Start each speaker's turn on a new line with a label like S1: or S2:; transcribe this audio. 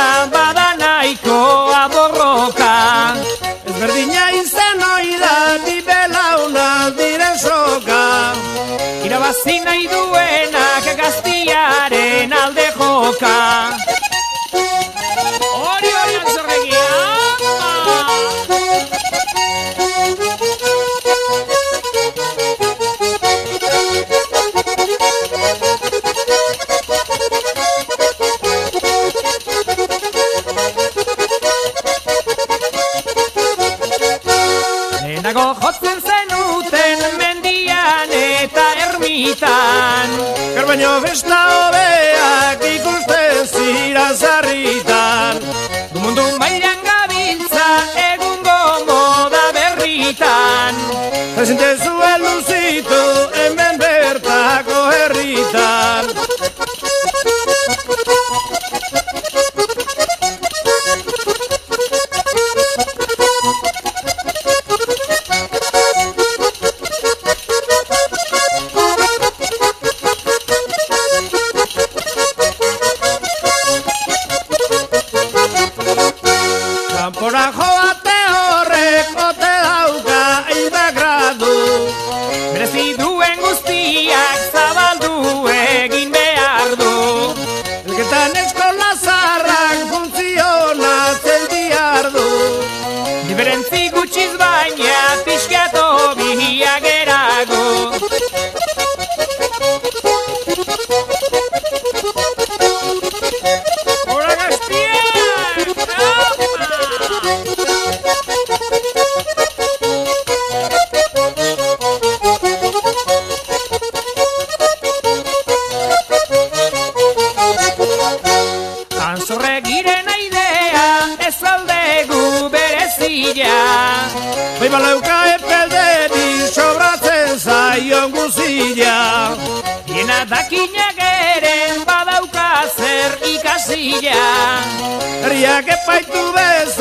S1: baina bada nahikoa borroka.
S2: Ezberdina izan oida bi belauna diren soka.
S1: Irabazi nahi duenak gaztiaren alde joka. Hori Antzorregia! Lehenago jotzen zenuten mendian eta ermitan.
S2: Gaur baino festa hobeak ikusten ziran zarritan.
S1: Du mundu mailan gabiltza egungo moda berritan.
S2: Presente zuen luzitu hemen bertako herritan. Kanpora joate horrek ote dauka hainbat gradu.
S1: Merezi duen guztiak zabaldu egin behar du.
S2: Elketan eskola zarrak funtzionatzen diardu.
S1: Diferentzi gutxiz baina pixkat hobia gerago. Hora gaztiak! Antzorregiren aidea ez aldegu berezia.
S2: Bai balauka epelderi sobratzen zaion guzia.
S1: Biena dakinak ere badauka zer ikasia.
S2: Herriak epaitu bez